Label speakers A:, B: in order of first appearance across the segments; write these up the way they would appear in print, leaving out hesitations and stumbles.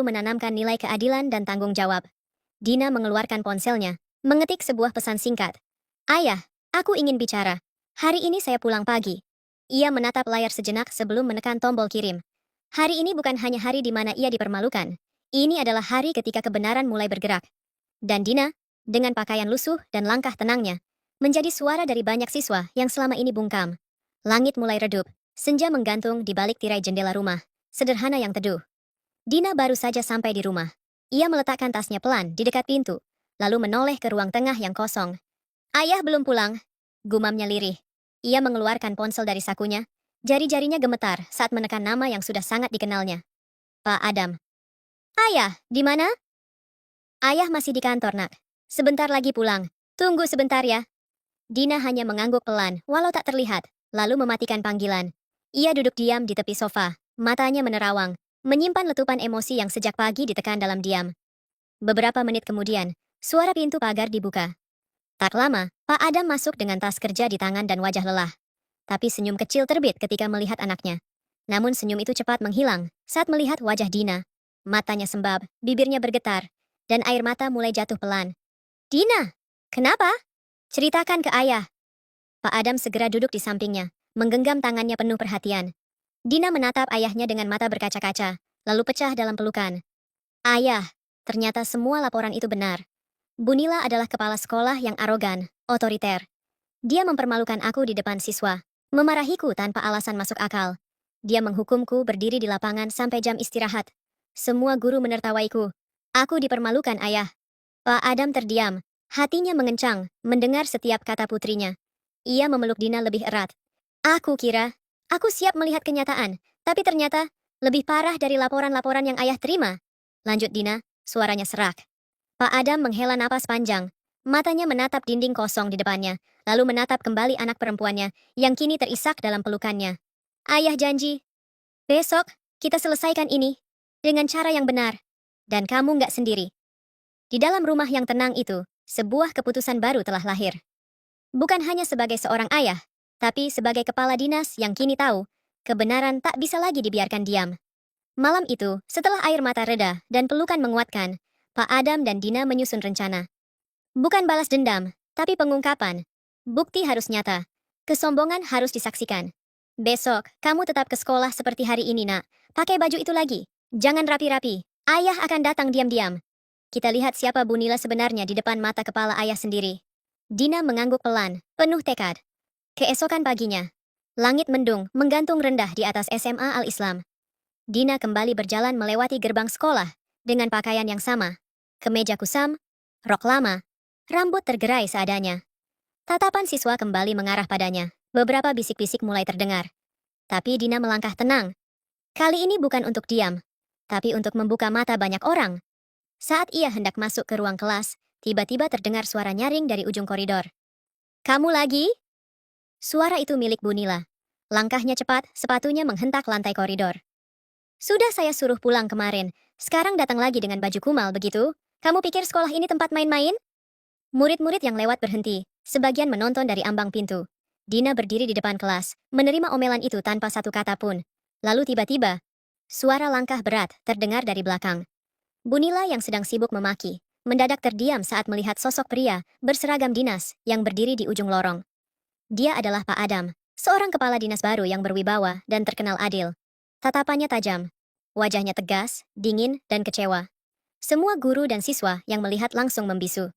A: menanamkan nilai keadilan dan tanggung jawab. Dina mengeluarkan ponselnya, mengetik sebuah pesan singkat. Ayah, aku ingin bicara. Hari ini saya pulang pagi. Ia menatap layar sejenak sebelum menekan tombol kirim. Hari ini bukan hanya hari di mana ia dipermalukan. Ini adalah hari ketika kebenaran mulai bergerak. Dan Dina, dengan pakaian lusuh dan langkah tenangnya, menjadi suara dari banyak siswa yang selama ini bungkam. Langit mulai redup, senja menggantung di balik tirai jendela rumah, sederhana yang teduh. Dina baru saja sampai di rumah. Ia meletakkan tasnya pelan di dekat pintu, lalu menoleh ke ruang tengah yang kosong. Ayah belum pulang, gumamnya lirih. Ia mengeluarkan ponsel dari sakunya, jari-jarinya gemetar saat menekan nama yang sudah sangat dikenalnya. Pak Adam. Ayah, di mana? Ayah masih di kantor, nak. Sebentar lagi pulang. Tunggu sebentar ya. Dina hanya mengangguk pelan, walau tak terlihat, lalu mematikan panggilan. Ia duduk diam di tepi sofa, matanya menerawang, menyimpan letupan emosi yang sejak pagi ditekan dalam diam. Beberapa menit kemudian, suara pintu pagar dibuka. Tak lama, Pak Adam masuk dengan tas kerja di tangan dan wajah lelah. Tapi senyum kecil terbit ketika melihat anaknya. Namun senyum itu cepat menghilang saat melihat wajah Dina. Matanya sembab, bibirnya bergetar, dan air mata mulai jatuh pelan. Dina, kenapa? Ceritakan ke ayah. Pak Adam segera duduk di sampingnya, menggenggam tangannya penuh perhatian. Dina menatap ayahnya dengan mata berkaca-kaca, lalu pecah dalam pelukan. Ayah, ternyata semua laporan itu benar. Bunila adalah kepala sekolah yang arogan, otoriter. Dia mempermalukan aku di depan siswa, memarahiku tanpa alasan masuk akal. Dia menghukumku berdiri di lapangan sampai jam istirahat. Semua guru menertawaiku. Aku dipermalukan, ayah. Pak Adam terdiam, hatinya mengencang mendengar setiap kata putrinya. Ia memeluk Dina lebih erat. Aku siap melihat kenyataan, tapi ternyata lebih parah dari laporan-laporan yang ayah terima. Lanjut Dina, suaranya serak. Pak Adam menghela napas panjang. Matanya menatap dinding kosong di depannya, lalu menatap kembali anak perempuannya yang kini terisak dalam pelukannya. Ayah janji, besok kita selesaikan ini dengan cara yang benar. Dan kamu nggak sendiri. Di dalam rumah yang tenang itu, sebuah keputusan baru telah lahir. Bukan hanya sebagai seorang ayah, tapi sebagai kepala dinas yang kini tahu, kebenaran tak bisa lagi dibiarkan diam. Malam itu, setelah air mata reda dan pelukan menguatkan, Pak Adam dan Dina menyusun rencana. Bukan balas dendam, tapi pengungkapan. Bukti harus nyata. Kesombongan harus disaksikan. Besok, kamu tetap ke sekolah seperti hari ini, nak. Pakai baju itu lagi. Jangan rapi-rapi. Ayah akan datang diam-diam. Kita lihat siapa Bunila sebenarnya di depan mata kepala ayah sendiri. Dina mengangguk pelan, penuh tekad. Keesokan paginya, langit mendung menggantung rendah di atas SMA Al-Islam. Dina kembali berjalan melewati gerbang sekolah dengan pakaian yang sama. Kemeja kusam, rok lama, rambut tergerai seadanya. Tatapan siswa kembali mengarah padanya. Beberapa bisik-bisik mulai terdengar. Tapi Dina melangkah tenang. Kali ini bukan untuk diam, tapi untuk membuka mata banyak orang. Saat ia hendak masuk ke ruang kelas, tiba-tiba terdengar suara nyaring dari ujung koridor. Kamu lagi? Suara itu milik Bunila. Langkahnya cepat, sepatunya menghentak lantai koridor. Sudah saya suruh pulang kemarin, sekarang datang lagi dengan baju kumal begitu? Kamu pikir sekolah ini tempat main-main? Murid-murid yang lewat berhenti, sebagian menonton dari ambang pintu. Dina berdiri di depan kelas, menerima omelan itu tanpa satu kata pun. Lalu tiba-tiba, suara langkah berat terdengar dari belakang. Bunila yang sedang sibuk memaki, mendadak terdiam saat melihat sosok pria berseragam dinas yang berdiri di ujung lorong. Dia adalah Pak Adam, seorang kepala dinas baru yang berwibawa dan terkenal adil. Tatapannya tajam, wajahnya tegas, dingin, dan kecewa. Semua guru dan siswa yang melihat langsung membisu.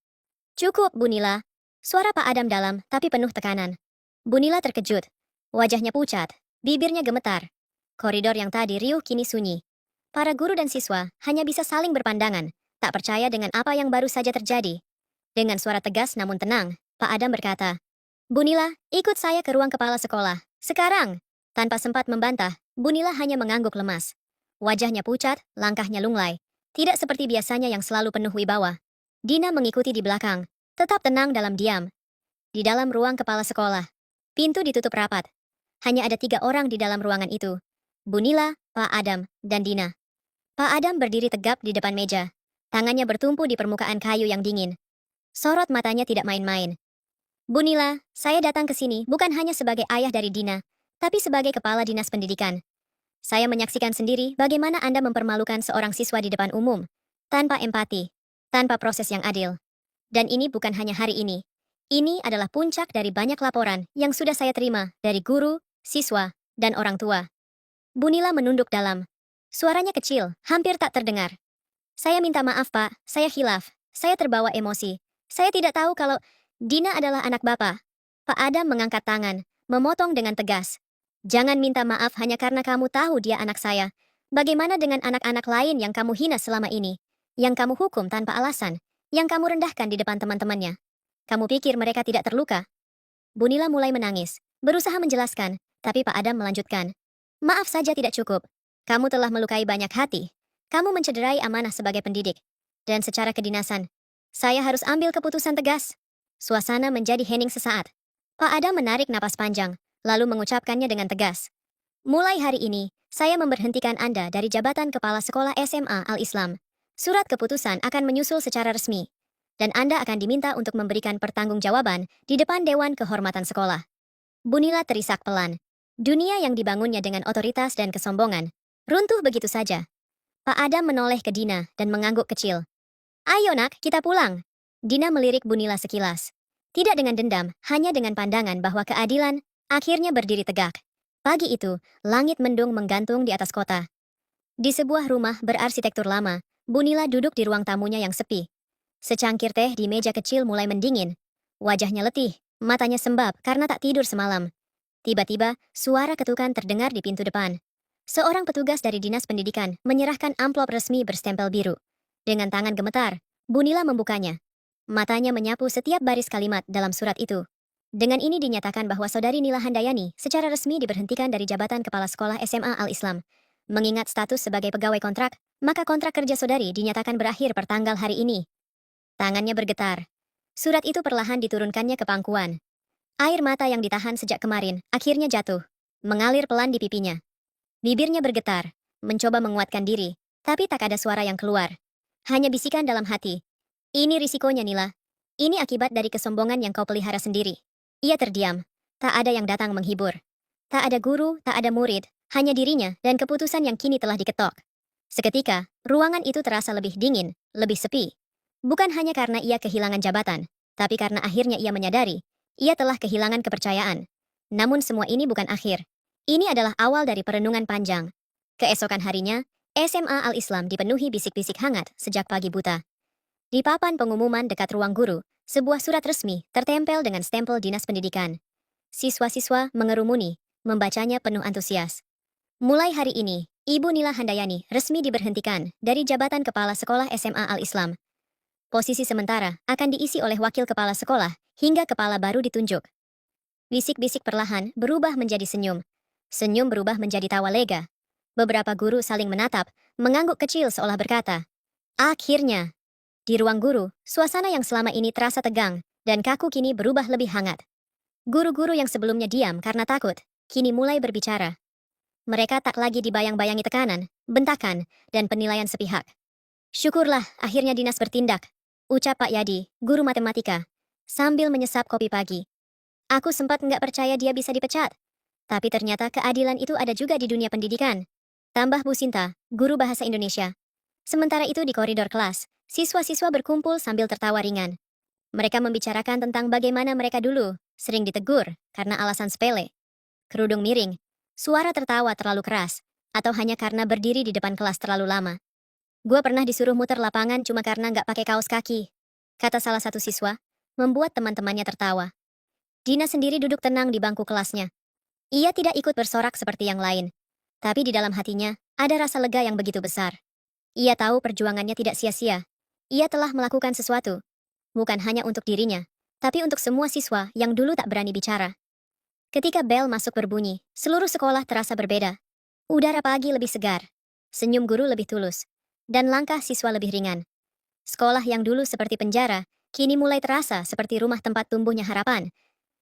A: Cukup, Bunila. Suara Pak Adam dalam, tapi penuh tekanan. Bunila terkejut. Wajahnya pucat, bibirnya gemetar. Koridor yang tadi riuh kini sunyi. Para guru dan siswa hanya bisa saling berpandangan, tak percaya dengan apa yang baru saja terjadi. Dengan suara tegas namun tenang, Pak Adam berkata, Bunila, ikut saya ke ruang kepala sekolah. Sekarang! Tanpa sempat membantah, Bunila hanya mengangguk lemas. Wajahnya pucat, langkahnya lunglai. Tidak seperti biasanya yang selalu penuh wibawa. Dina mengikuti di belakang, tetap tenang dalam diam. Di dalam ruang kepala sekolah, pintu ditutup rapat. Hanya ada 3 orang di dalam ruangan itu. Bunila, Pak Adam, dan Dina. Pak Adam berdiri tegap di depan meja. Tangannya bertumpu di permukaan kayu yang dingin. Sorot matanya tidak main-main. Bunila, saya datang ke sini bukan hanya sebagai ayah dari Dina, tapi sebagai kepala dinas pendidikan. Saya menyaksikan sendiri bagaimana Anda mempermalukan seorang siswa di depan umum, tanpa empati, tanpa proses yang adil. Dan ini bukan hanya hari ini. Ini adalah puncak dari banyak laporan yang sudah saya terima dari guru, siswa, dan orang tua. Bunila menunduk dalam. Suaranya kecil, hampir tak terdengar. Saya minta maaf, Pak. Saya khilaf. Saya terbawa emosi. Saya tidak tahu kalau Dina adalah anak Bapak. Pak Adam mengangkat tangan, memotong dengan tegas. Jangan minta maaf hanya karena kamu tahu dia anak saya. Bagaimana dengan anak-anak lain yang kamu hina selama ini? Yang kamu hukum tanpa alasan? Yang kamu rendahkan di depan teman-temannya? Kamu pikir mereka tidak terluka? Bunila mulai menangis, berusaha menjelaskan, tapi Pak Adam melanjutkan. Maaf saja tidak cukup. Kamu telah melukai banyak hati. Kamu mencederai amanah sebagai pendidik. Dan secara kedinasan, saya harus ambil keputusan tegas. Suasana menjadi hening sesaat. Pak Adam menarik napas panjang, lalu mengucapkannya dengan tegas. Mulai hari ini, saya memberhentikan Anda dari jabatan Kepala Sekolah SMA Al-Islam. Surat keputusan akan menyusul secara resmi, dan Anda akan diminta untuk memberikan pertanggungjawaban di depan Dewan Kehormatan Sekolah. Bunila terisak pelan. Dunia yang dibangunnya dengan otoritas dan kesombongan runtuh begitu saja. Pak Adam menoleh ke Dina dan mengangguk kecil. Ayo nak, kita pulang. Dina melirik Bunila sekilas. Tidak dengan dendam, hanya dengan pandangan bahwa keadilan akhirnya berdiri tegak. Pagi itu, langit mendung menggantung di atas kota. Di sebuah rumah berarsitektur lama, Bunila duduk di ruang tamunya yang sepi. Secangkir teh di meja kecil mulai mendingin. Wajahnya letih, matanya sembab karena tak tidur semalam. Tiba-tiba, suara ketukan terdengar di pintu depan. Seorang petugas dari Dinas Pendidikan menyerahkan amplop resmi berstempel biru. Dengan tangan gemetar, Bunila membukanya. Matanya menyapu setiap baris kalimat dalam surat itu. Dengan ini dinyatakan bahwa Saudari Nila Handayani secara resmi diberhentikan dari jabatan Kepala Sekolah SMA Al-Islam. Mengingat status sebagai pegawai kontrak, maka kontrak kerja saudari dinyatakan berakhir pertanggal hari ini. Tangannya bergetar. Surat itu perlahan diturunkannya ke pangkuan. Air mata yang ditahan sejak kemarin akhirnya jatuh, mengalir pelan di pipinya. Bibirnya bergetar, mencoba menguatkan diri, tapi tak ada suara yang keluar. Hanya bisikan dalam hati. Ini risikonya, Nila. Ini akibat dari kesombongan yang kau pelihara sendiri. Ia terdiam. Tak ada yang datang menghibur. Tak ada guru, tak ada murid, hanya dirinya dan keputusan yang kini telah diketok. Seketika, ruangan itu terasa lebih dingin, lebih sepi. Bukan hanya karena ia kehilangan jabatan, tapi karena akhirnya ia menyadari, ia telah kehilangan kepercayaan. Namun semua ini bukan akhir. Ini adalah awal dari perenungan panjang. Keesokan harinya, SMA Al-Islam dipenuhi bisik-bisik hangat sejak pagi buta. Di papan pengumuman dekat ruang guru, sebuah surat resmi tertempel dengan stempel Dinas Pendidikan. Siswa-siswa mengerumuni, membacanya penuh antusias. Mulai hari ini, Ibu Nila Handayani resmi diberhentikan dari jabatan Kepala Sekolah SMA Al-Islam. Posisi sementara akan diisi oleh wakil kepala sekolah hingga kepala baru ditunjuk. Bisik-bisik perlahan berubah menjadi senyum. Senyum berubah menjadi tawa lega. Beberapa guru saling menatap, mengangguk kecil seolah berkata, akhirnya. Di ruang guru, suasana yang selama ini terasa tegang dan kaku kini berubah lebih hangat. Guru-guru yang sebelumnya diam karena takut, kini mulai berbicara. Mereka tak lagi dibayang-bayangi tekanan, bentakan, dan penilaian sepihak. Syukurlah, akhirnya dinas bertindak, ucap Pak Yadi, guru matematika, sambil menyesap kopi pagi. Aku sempat nggak percaya dia bisa dipecat. Tapi ternyata keadilan itu ada juga di dunia pendidikan. Tambah Bu Sinta, guru bahasa Indonesia. Sementara itu di koridor kelas, siswa-siswa berkumpul sambil tertawa ringan. Mereka membicarakan tentang bagaimana mereka dulu sering ditegur karena alasan sepele. Kerudung miring, suara tertawa terlalu keras, atau hanya karena berdiri di depan kelas terlalu lama. Gua pernah disuruh muter lapangan cuma karena nggak pakai kaos kaki, kata salah satu siswa, membuat teman-temannya tertawa. Dina sendiri duduk tenang di bangku kelasnya. Ia tidak ikut bersorak seperti yang lain, tapi di dalam hatinya ada rasa lega yang begitu besar. Ia tahu perjuangannya tidak sia-sia. Ia telah melakukan sesuatu, bukan hanya untuk dirinya, tapi untuk semua siswa yang dulu tak berani bicara. Ketika bel masuk berbunyi, seluruh sekolah terasa berbeda. Udara pagi lebih segar, senyum guru lebih tulus, dan langkah siswa lebih ringan. Sekolah yang dulu seperti penjara, kini mulai terasa seperti rumah tempat tumbuhnya harapan.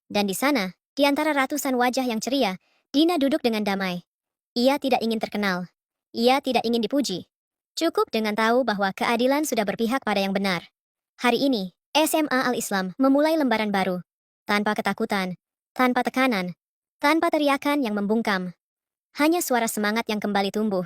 A: Dan di sana, di antara ratusan wajah yang ceria, Dina duduk dengan damai. Ia tidak ingin terkenal. Ia tidak ingin dipuji. Cukup dengan tahu bahwa keadilan sudah berpihak pada yang benar. Hari ini, SMA Al-Islam memulai lembaran baru. Tanpa ketakutan, tanpa tekanan, tanpa teriakan yang membungkam. Hanya suara semangat yang kembali tumbuh.